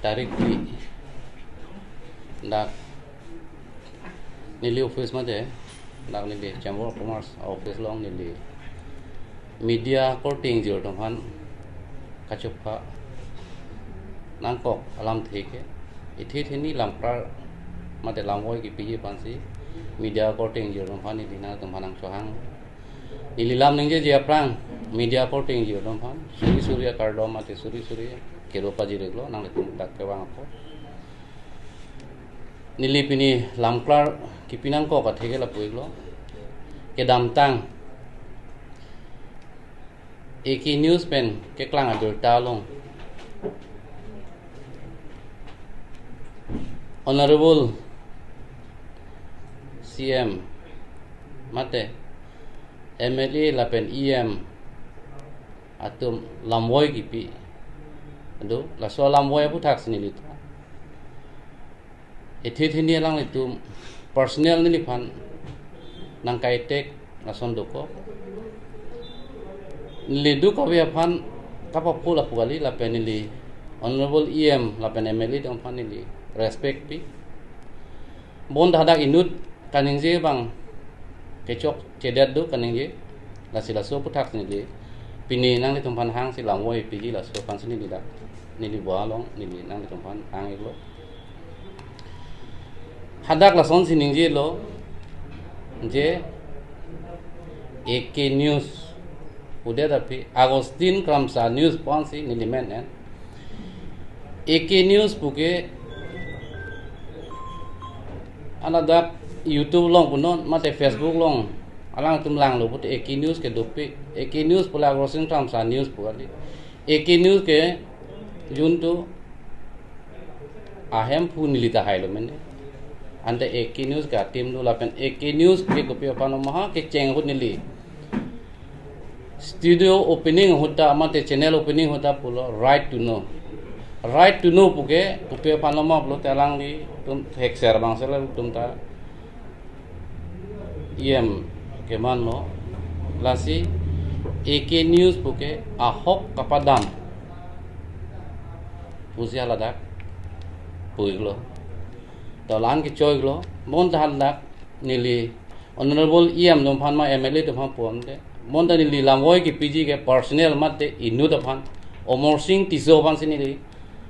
तारीख की डाक नीली ऑफिस मध्ये डाक नीली चेंबर ऑफ कॉमर्स ऑफिस लोंग नीली मीडिया कोटिंग जो तोफान कचुपा नांगकोक alam थेके इथे थेनी लंप्रा मते लामोय की पीजे पांसी मीडिया कोटिंग जो तोफान नीली ना तोफान सोहांग नीली लाम नंगे जे अपरांग मीडिया कोटिंग जो तोफान सूरी सूर्य कार्डो मते सूरी सूर्य केरो पाजी रेगलो नांग तुम डाक के वांग को नीली पिनी लामक्लार की पिनांग को कथेके ला पुइगलो के दामतांग एक ही न्यूज़ पेन के क्लांग अदर टालों Honorable CM mate MLA lapen EM atum lamboy kipi ado la so lamboy apu thak sini lita ethi lang itu personal ni fan nang kaitek lason doko lidu kawi fan kapapu la pugali lapen li Honorable EM lapen MLA dong fan li respect pi bon dadak inut kaningje bang kecok cedat do kaningje la sila so putak ni le pini nang ni tumpan hang si lamoi piji la so pan sini didak ni di boalong ni nang ni tumpan hang ilo hadak la son siningje lo je AK news udah tapi Agustin Kramsa news ponsi ni limen AK news buke anadak YouTube long punon mate Facebook long alang tumlang lo put AK news ke dopi AK news pula Agustin Kramsa news pukali AK news ke junto ahem pu nilita hailo mene ante AK news ka tim lo lapen AK news ke kopi apano maha ke cheng hut nili studio opening hota mate channel opening hota pulo right to know puke kopi apano ma pulo telang di tum hekser bang sel tum ta em ke man lo lasi AK news puke ahok kapadam pusia ladak puiglo dolan ke choiglo mon dak nili Honorable EM dom phan ma MLA dom phan pom de mon da nili lamoi ki PG ke personnel matte inu da phan Omor Singh tiso phan sinili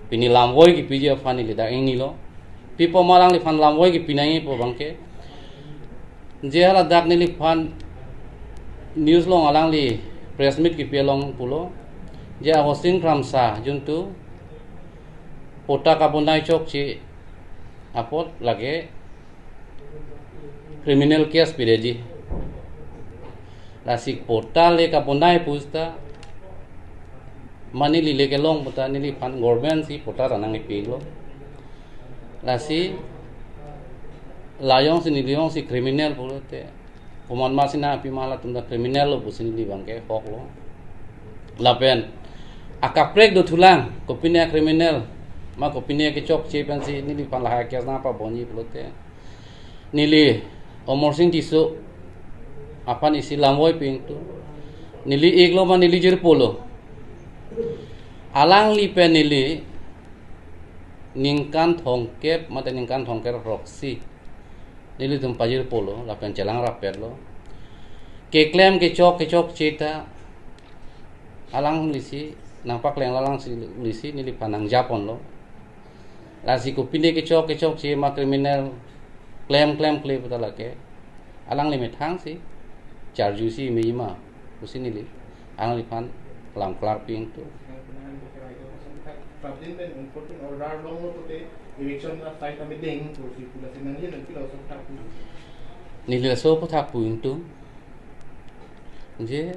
pini lamoi ki PG phan nili da ingi lo pipo malang li phan lamoi ki pinai po bangke je hala dak nili phan news long alang li press meet ki pelong pulo je Agustin Kramsa juntu pota kabunai chok chi apot lage criminal case pireji lasik pota le kabunai pusta mani li leke long pota nili phan government si pota ranang ipilo lasi layong si niliong si criminal pulote kuman masina api mala tunda criminal lo pusin li bangke hok lo lapen akaprek do thulang kopine criminal ma kopine ke chok che pensi nili pan la ha na pa boni pulote nili Omor Singh tiso apan isi lamoi ping tu nili eglo ma nili jir polo alang li pen nili ningkan thongkep mate ningkan thongker roksi nili tum pajir polo lapen celang rapet lo ke claim ke chok cita alang lisi nampak leng lalang si lisi nili panang japon lo lasi kupine ke chok ci ma criminal claim claim betul ke alang limit hang si charge si mima usini li alang lipan lam klar ping tu nili so pathak puing tu je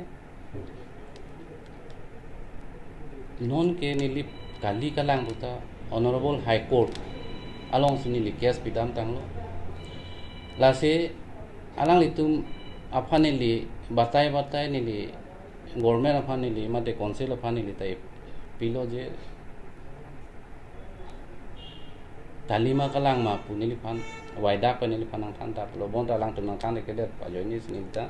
non ke nili kali kalang buta Honorable High Court along sini li case pidam tanglo lasi alang litum apane li batai nili government apane li mate council apane li tai pilo je talima kalang ma punili pan waida panili panang thanta lo bon talang tunang kan ke det pajoni sinita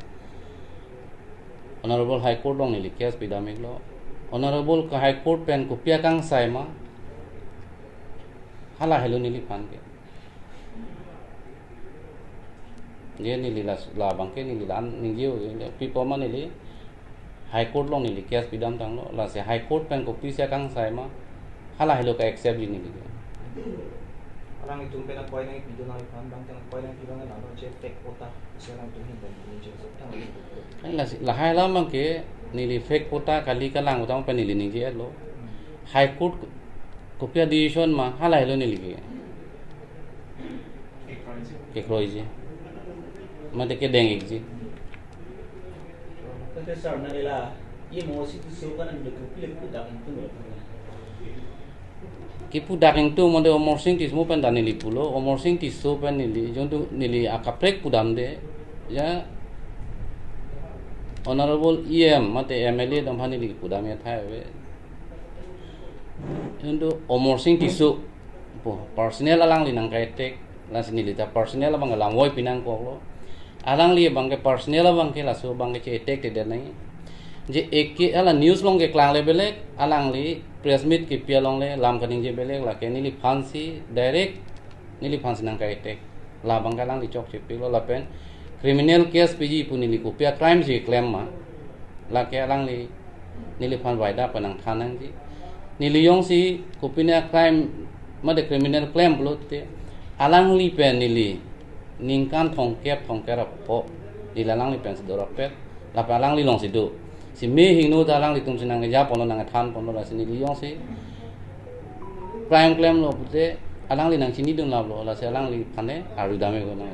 Honorable High Court long nili case pidam lo Honorable High Court pen kopia kang sai ma hala hello nili pan ke je nili la bangke nili lan ningio people man nili high court long nili case pidam tang lo la se high court pen ko pisa kang sai ma hala hello ka accept nili orang itu pernah kau yang video nang pan bang tang kau yang video nang nang cek tek kota sekarang tu ni dan ni cek setang lagi la hai la mang ke nili fake kota kali kalang utang pen nili ningi lo high court ko pia decision ma hala hello nili ke kroije mate ke deng ekji Tapi sar na nila ye mo si tu so kan de kupil ku da kan tu kipu daking tu monde omor sing tis mo pen danili pulo omor sing tis so pen nili jontu nili akaprek pudam de ya honorable em mate MLA dam hani li pudam ya thai we jontu omor sing tis so po personal alang li nang kai tek la sini li ta personal bang alang woi pinang ko lo alang li bang ke personal bang ke la so bang ke che tek te de nai je ek ala news long ke klang le belek alang li press meet ke pia long le lam kaning je belek la ke nili phansi direct nili phansi nang kai tek la bang kalang li chok che pe lo la pen criminal case piji pu nili ko pia crime je claim ma la ke alang li nili phan waida panang thanang ji nili yong si ko pina crime ma de criminal claim blote alang li pen nili ningkan thong kera po nili alang li pen sedora pet la pa alang li long si do si me hingno dalang li tum sinang ja pono nang than pono la sini liong si crime claim lo pute alang li nang sini dun la lo la se alang li phane aru dame go na